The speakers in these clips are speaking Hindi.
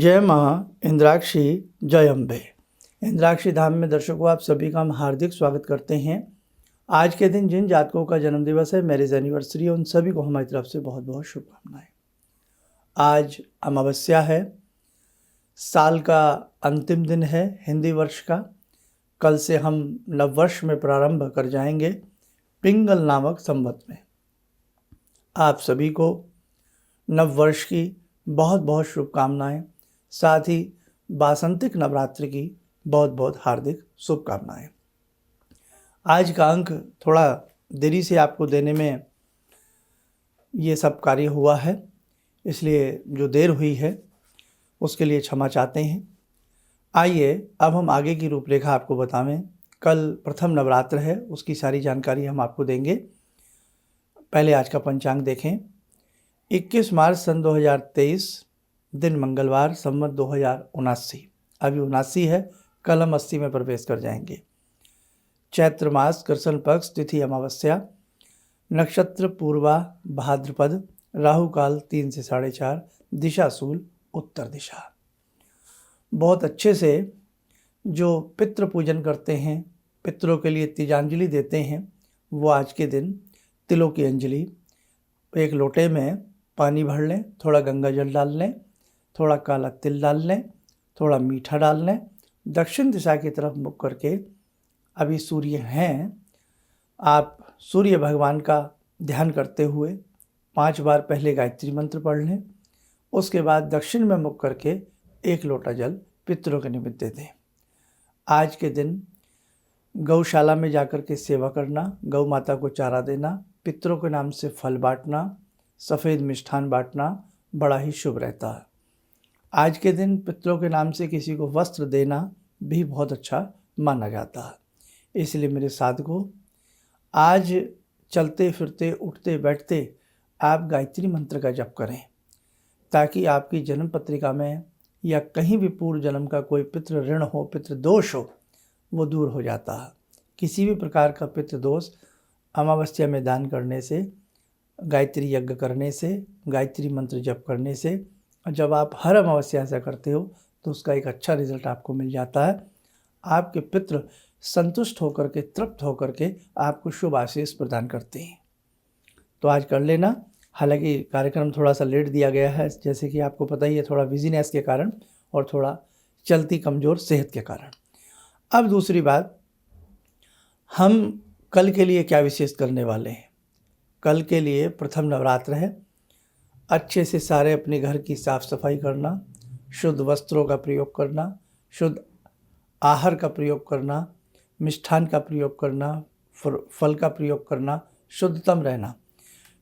जय माँ इंद्राक्षी, जय अम्बे। इंद्राक्षी धाम में दर्शकों आप सभी का हम हार्दिक स्वागत करते हैं। आज के दिन जिन जातकों का जन्मदिवस है, मैरिज एनिवर्सरी है, उन सभी को हमारी तरफ से बहुत बहुत शुभकामनाएं। आज अमावस्या है, साल का अंतिम दिन है हिंदी वर्ष का। कल से हम नववर्ष में प्रारंभ कर जाएंगे पिंगल नामक संवत में। आप सभी को नववर्ष की बहुत बहुत शुभकामनाएं, साथ ही वासंतिक नवरात्रि की बहुत बहुत हार्दिक शुभकामनाएं। आज का अंक थोड़ा देरी से आपको देने में ये सब कार्य हुआ है, इसलिए जो देर हुई है उसके लिए क्षमा चाहते हैं। आइए अब हम आगे की रूपरेखा आपको बतावें। कल प्रथम नवरात्र है, उसकी सारी जानकारी हम आपको देंगे। पहले आज का पंचांग देखें। 21 मार्च सन 2023, दिन मंगलवार, संवत 2079। अभी 79 है, कल हम 80 में प्रवेश कर जाएंगे। चैत्र मास, कृष्ण पक्ष, तिथि अमावस्या, नक्षत्र पूर्वा भाद्रपद, राहु काल 3 से 4:30, दिशा शूल उत्तर दिशा। बहुत अच्छे से जो पितृ पूजन करते हैं, पितरों के लिए तिजांजलि देते हैं, वो आज के दिन तिलों की अंजलि, एक लोटे में पानी भर लें, थोड़ा गंगा जल डाल लें, थोड़ा काला तिल डाल लें, थोड़ा मीठा डाल लें, दक्षिण दिशा की तरफ मुख करके, अभी सूर्य हैं, आप सूर्य भगवान का ध्यान करते हुए 5 बार पहले गायत्री मंत्र पढ़ लें। उसके बाद दक्षिण में मुख करके 1 लोटा जल पितरों के निमित्त दे दें। आज के दिन गौशाला में जाकर के सेवा करना, गौ माता को चारा देना, पितरों के नाम से फल बांटना, सफ़ेद मिष्ठान बांटना बड़ा ही शुभ रहता है। आज के दिन पितरों के नाम से किसी को वस्त्र देना भी बहुत अच्छा माना जाता है। इसलिए मेरे साधकों, आज चलते फिरते उठते बैठते आप गायत्री मंत्र का जप करें, ताकि आपकी जन्म पत्रिका में या कहीं भी पूर्व जन्म का कोई पितृ ऋण हो, पितृ दोष हो, वो दूर हो जाता है। किसी भी प्रकार का पितृ दोष अमावस्या में दान करने से, गायत्री यज्ञ करने से, गायत्री मंत्र जप करने से, जब आप हर अमावस्या ऐसा करते हो तो उसका एक अच्छा रिजल्ट आपको मिल जाता है। आपके पितृ संतुष्ट होकर के, तृप्त होकर के आपको शुभ आशीष प्रदान करते हैं। तो आज कर लेना। हालांकि कार्यक्रम थोड़ा सा लेट दिया गया है, जैसे कि आपको पता ही है, थोड़ा बिजीनेस के कारण और थोड़ा चलती कमज़ोर सेहत के कारण। अब दूसरी बात, हम कल के लिए क्या विशेष करने वाले हैं। कल के लिए प्रथम नवरात्र है। अच्छे से सारे अपने घर की साफ़ सफाई करना, शुद्ध वस्त्रों का प्रयोग करना, शुद्ध आहार का प्रयोग करना, मिष्ठान का प्रयोग करना, फल का प्रयोग करना, शुद्धतम रहना।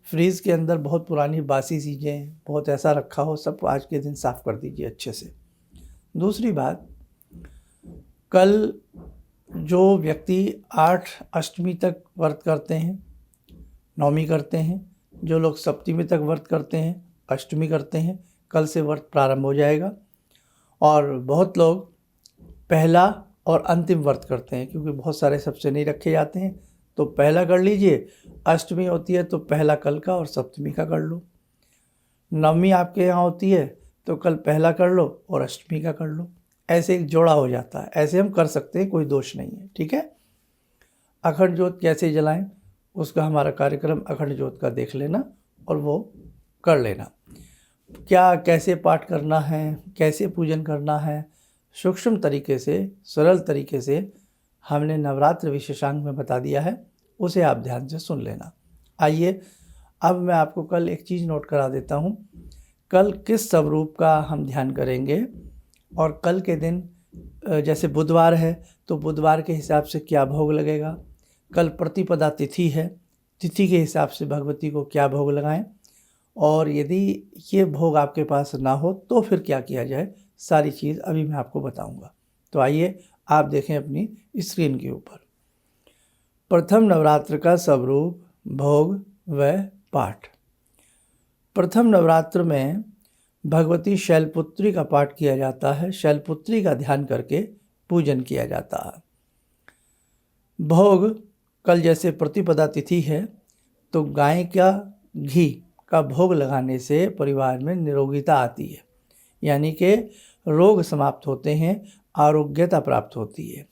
फ्रीज़ के अंदर बहुत पुरानी बासी चीज़ें, बहुत ऐसा रखा हो, सब आज के दिन साफ़ कर दीजिए अच्छे से। दूसरी बात, कल जो व्यक्ति 8 अष्टमी तक व्रत करते हैं, नवमी करते हैं, जो लोग सप्तमी तक व्रत करते हैं, अष्टमी करते हैं, कल से व्रत प्रारंभ हो जाएगा। और बहुत लोग पहला और अंतिम व्रत करते हैं, क्योंकि बहुत सारे सबसे नहीं रखे जाते हैं, तो पहला कर लीजिए। अष्टमी होती है तो पहला कल का और सप्तमी का कर लो। नवमी आपके यहाँ होती है तो कल पहला कर लो और अष्टमी का कर लो। ऐसे एक जोड़ा हो जाता है। ऐसे हम कर सकते हैं, कोई दोष नहीं है, ठीक है। अखंड ज्योत कैसे जलाएं, उसका हमारा कार्यक्रम अखंड ज्योत का देख लेना और वो कर लेना। क्या कैसे पाठ करना है, कैसे पूजन करना है, सूक्ष्म तरीके से, सरल तरीके से हमने नवरात्र विशेषांक में बता दिया है, उसे आप ध्यान से सुन लेना। आइए अब मैं आपको कल एक चीज़ नोट करा देता हूँ। कल किस स्वरूप का हम ध्यान करेंगे और कल के दिन, जैसे बुधवार है तो बुधवार के हिसाब से क्या भोग लगेगा। कल प्रतिपदा तिथि है, तिथि के हिसाब से भगवती को क्या भोग लगाएं, और यदि ये भोग आपके पास ना हो तो फिर क्या किया जाए, सारी चीज़ अभी मैं आपको बताऊंगा। तो आइए आप देखें अपनी स्क्रीन के ऊपर। प्रथम नवरात्र का स्वरूप, भोग व पाठ। प्रथम नवरात्र में भगवती शैलपुत्री का पाठ किया जाता है। शैलपुत्री का ध्यान करके पूजन किया जाता है। भोग, कल जैसे प्रतिपदा तिथि है तो गाय का घी का भोग लगाने से परिवार में निरोगिता आती है। यानी कि रोग समाप्त होते हैं, आरोग्यता प्राप्त होती है।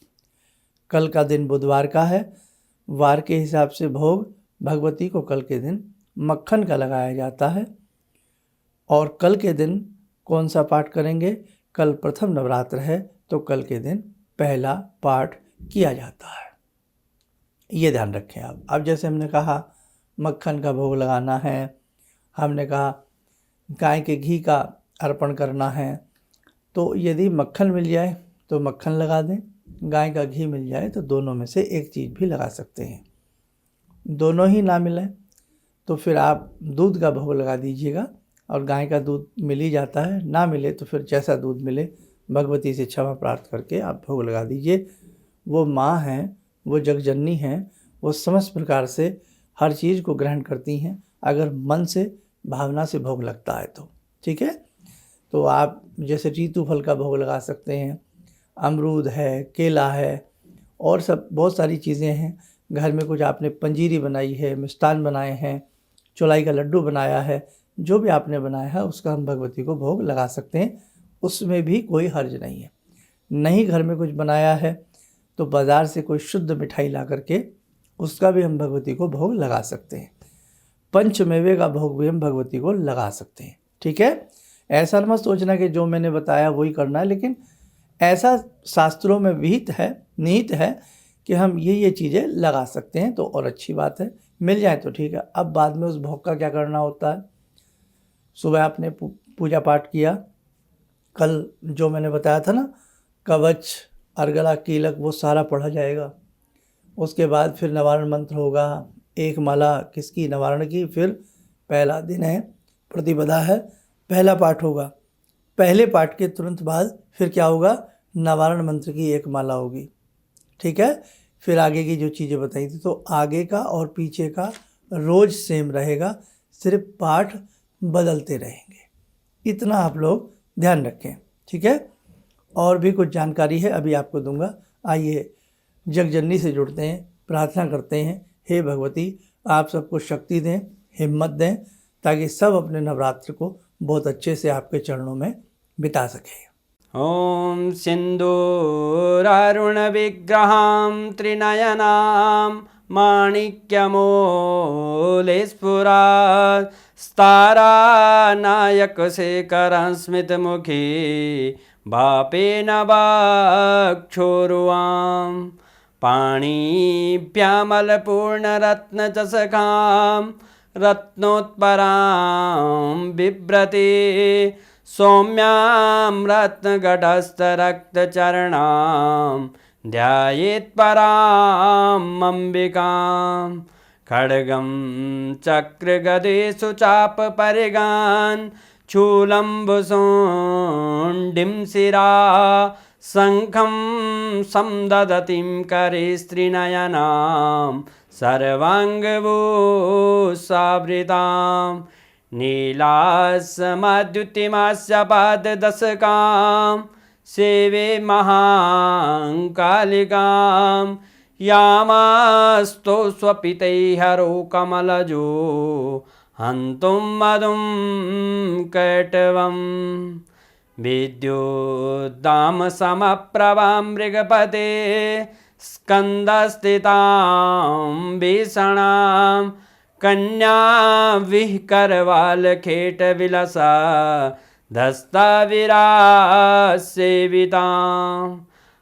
कल का दिन बुधवार का है। वार के हिसाब से भोग भगवती को कल के दिन मक्खन का लगाया जाता है। और कल के दिन कौन सा पाठ करेंगे? कल प्रथम नवरात्र है तो कल के दिन पहला पाठ किया जाता है, ये ध्यान रखें आप। अब जैसे हमने कहा मक्खन का भोग लगाना है, हमने कहा गाय के घी का अर्पण करना है, तो यदि मक्खन मिल जाए तो मक्खन लगा दें, गाय का घी मिल जाए तो दोनों में से एक चीज़ भी लगा सकते हैं। दोनों ही ना मिले तो फिर आप दूध का भोग लगा दीजिएगा, और गाय का दूध मिल ही जाता है, ना मिले तो फिर जैसा दूध मिले भगवती से क्षमा प्राप्त करके आप भोग लगा दीजिए। वो माँ हैं, वो जगजननी हैं, वो समस्त प्रकार से हर चीज़ को ग्रहण करती हैं, अगर मन से भावना से भोग लगता है तो। ठीक है, तो आप जैसे रीतु फल का भोग लगा सकते हैं, अमरूद है, केला है, और सब बहुत सारी चीज़ें हैं। घर में कुछ आपने पंजीरी बनाई है, मिष्ठान बनाए हैं, चौलाई का लड्डू बनाया है, जो भी आपने बनाया है उसका हम भगवती को भोग लगा सकते हैं, उसमें भी कोई हर्ज नहीं है। नहीं घर में कुछ बनाया है तो बाज़ार से कोई शुद्ध मिठाई ला करके उसका भी हम भगवती को भोग लगा सकते हैं। पंचमेवे का भोग भी हम भगवती को लगा सकते हैं। ठीक है, ऐसा मत सोचना कि जो मैंने बताया वही करना है, लेकिन ऐसा शास्त्रों में निहित है कि हम ये चीज़ें लगा सकते हैं, तो और अच्छी बात है, मिल जाए तो ठीक है। अब बाद में उस भोग का क्या करना होता है? सुबह आपने पूजा पाठ किया, कल जो मैंने बताया था ना, कवच, अर्गला, कीलक, वो सारा पढ़ा जाएगा। उसके बाद फिर निवारण मंत्र होगा, एक माला किसकी? निवारण की। फिर पहला दिन है, प्रतिपदा है, पहला पाठ होगा। पहले पाठ के तुरंत बाद फिर क्या होगा? निवारण मंत्र की एक माला होगी। ठीक है, फिर आगे की जो चीज़ें बताई थी, तो आगे का और पीछे का रोज़ सेम रहेगा, सिर्फ पाठ बदलते रहेंगे। इतना आप लोग ध्यान रखें। ठीक है, और भी कुछ जानकारी है अभी आपको दूंगा। आइए जगजननी से जुड़ते हैं, प्रार्थना करते हैं। हे भगवती, आप सबको शक्ति दें, हिम्मत दें, ताकि सब अपने नवरात्र को बहुत अच्छे से आपके चरणों में बिता सकें। ॐ सिन्दूरारुणविग्रहां त्रिनयनां माणिक्यमूलस्फुरात् स्तारानायकशेखरं स्मितमुखी वापेन वाक्षोरुवां पाणिभ्यामलपूर्णरत्नचषकां रत्नोत्परां बिभ्रति सौम्यां रत्नघटस्थरक्तचरणां ध्यायेत्पराम् अम्बिकां खड्गं चक्रगदेषु चापपरिगान् शूलम्बुशुण्डिं शिरा शङ्खं संदधतीं करे स्त्रीनयनां सर्वाङ्गभूषावृतां नीलास्मद्युतिमास्य पाददशकां सेवे महाकालिकां यामास्तो स्वपितैहरो कमलजो हन्तुं मधुं कैटवम् विद्युद्दामसमप्रभां मृगपते स्कन्दस्थितां भीषणां कन्या विहकरवालखेटविलसा धस्ताविरासेवितां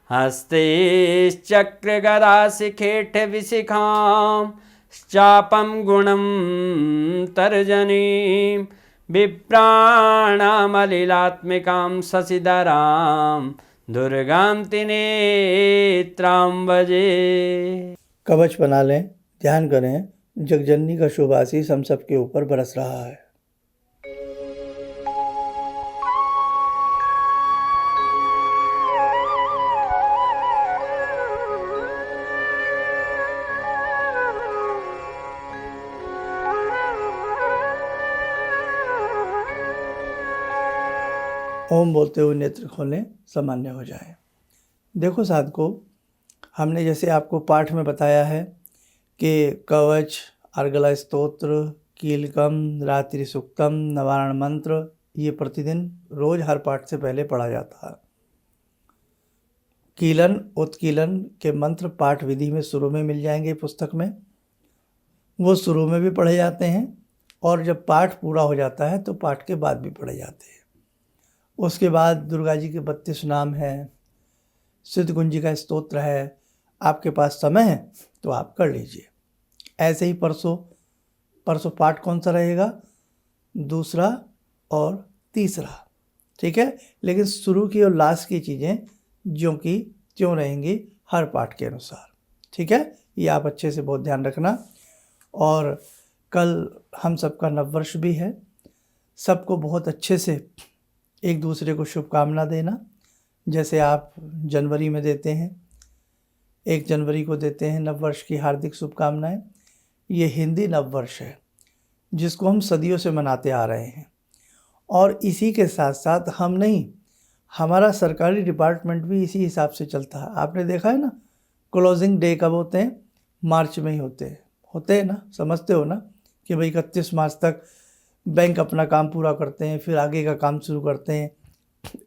हस्तैश्चक्रगदाशिखेटविशिखां चापं गुणं तर्जनीं विप्राणामलिलात्मिकां शशिधरां दुर्गां त्रिनेत्रां भजे। कवच बना लें, ध्यान करें, जगजननी का शुभ आशीष हम सबके ऊपर बरस रहा है। ओम बोलते हुए नेत्र खोलें, सामान्य हो जाए। देखो साधकों, हमने जैसे आपको पाठ में बताया है कि कवच, अर्गला स्तोत्र, कीलकम, रात्रि सूक्तम, निवारण मंत्र, ये प्रतिदिन रोज हर पाठ से पहले पढ़ा जाता है। कीलन उत्कीलन के मंत्र पाठ विधि में शुरू में मिल जाएंगे पुस्तक में, वो शुरू में भी पढ़े जाते हैं और जब पाठ पूरा हो जाता है तो पाठ के बाद भी पढ़े जाते हैं। उसके बाद दुर्गा जी के 32 नाम हैं, सिद्धगुंजी का स्तोत्र है। आपके पास समय है तो आप कर लीजिए। ऐसे ही परसों पाठ कौन सा रहेगा? दूसरा और तीसरा, ठीक है। लेकिन शुरू की और लास्ट की चीज़ें ज्यों की त्यों रहेंगी हर पाठ के अनुसार, ठीक है। ये आप अच्छे से बहुत ध्यान रखना। और कल हम सबका नववर्ष भी है। सबको बहुत अच्छे से एक दूसरे को शुभकामना देना, जैसे आप जनवरी में देते हैं, 1 जनवरी को देते हैं नववर्ष की हार्दिक शुभकामनाएं। ये हिंदी नववर्ष है जिसको हम सदियों से मनाते आ रहे हैं। और इसी के साथ साथ हम नहीं, हमारा सरकारी डिपार्टमेंट भी इसी हिसाब से चलता है। आपने देखा है ना, क्लोजिंग डे कब होते हैं? मार्च में ही होते हैं ना। समझते हो ना कि भाई 31 मार्च तक बैंक अपना काम पूरा करते हैं, फिर आगे का काम शुरू करते हैं।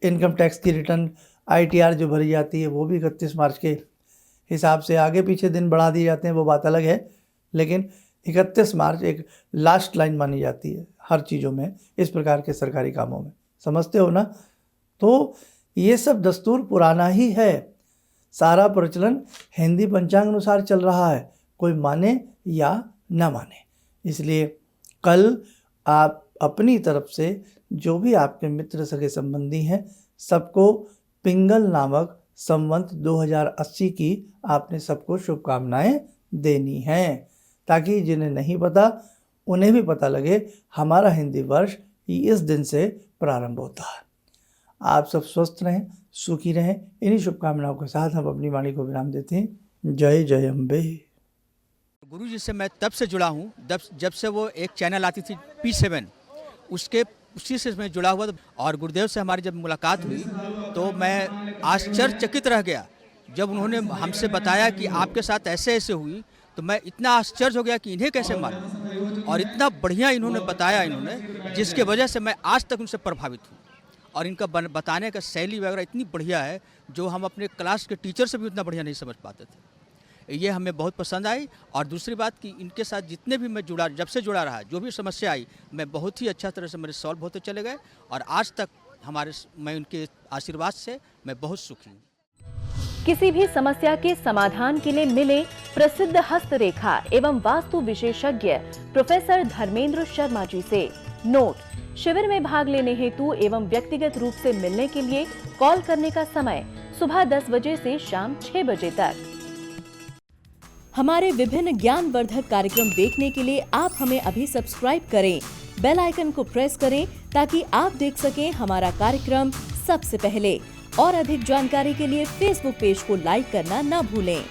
इनकम टैक्स की रिटर्न ITR जो भरी जाती है वो भी 31 मार्च के हिसाब से आगे पीछे दिन बढ़ा दिए जाते हैं, वो बात अलग है। लेकिन 31 मार्च एक लास्ट लाइन मानी जाती है हर चीज़ों में, इस प्रकार के सरकारी कामों में। समझते हो ना? तो ये सब दस्तूर पुराना ही है। सारा प्रचलन हिंदी पंचांग अनुसार चल रहा है, कोई माने या ना माने। इसलिए कल आप अपनी तरफ से जो भी आपके मित्र सगे संबंधी हैं सबको पिंगल नामक संवत 2080 की आपने सबको शुभकामनाएं देनी हैं, ताकि जिन्हें नहीं पता उन्हें भी पता लगे हमारा हिंदी वर्ष इस दिन से प्रारंभ होता है। आप सब स्वस्थ रहें, सुखी रहें। इन्हीं शुभकामनाओं के साथ हम अपनी वाणी को विराम देते हैं। जय जय अम्बे। गुरु जी से मैं तब से जुड़ा हूँ जब से वो एक चैनल आती थी P7, उसी से मैं जुड़ा हुआ था। और गुरुदेव से हमारी जब मुलाकात हुई तो मैं आश्चर्यचकित रह गया जब उन्होंने हमसे बताया कि आपके साथ ऐसे ऐसे हुई। तो मैं इतना आश्चर्य हो गया कि इन्हें कैसे मालूम, और इतना बढ़िया इन्होंने बताया जिसके वजह से मैं आज तक उनसे प्रभावित हूँ। और इनका बताने का शैली वगैरह इतनी बढ़िया है जो हम अपने क्लास के टीचर से भी उतना बढ़िया नहीं समझ पाते थे। ये हमें बहुत पसंद आई। और दूसरी बात कि इनके साथ जितने भी मैं जब से जुड़ा रहा, जो भी समस्या आई, मैं बहुत ही अच्छा तरह से मेरे सॉल्व होते चले गए। और आज तक मैं उनके आशीर्वाद से मैं बहुत सुखी हूँ। किसी भी समस्या के समाधान के लिए मिले प्रसिद्ध हस्तरेखा एवं वास्तु विशेषज्ञ प्रोफेसर धर्मेंद्र शर्मा जी से। नोट: शिविर में भाग लेने हेतु एवं व्यक्तिगत रूप से मिलने के लिए कॉल करने का समय सुबह 10 बजे से शाम 6 बजे तक। हमारे विभिन्न ज्ञानवर्धक कार्यक्रम देखने के लिए आप हमें अभी सब्सक्राइब करें, बेल आइकन को प्रेस करें ताकि आप देख सकें हमारा कार्यक्रम सबसे पहले। और अधिक जानकारी के लिए फेसबुक पेज को लाइक करना न भूलें।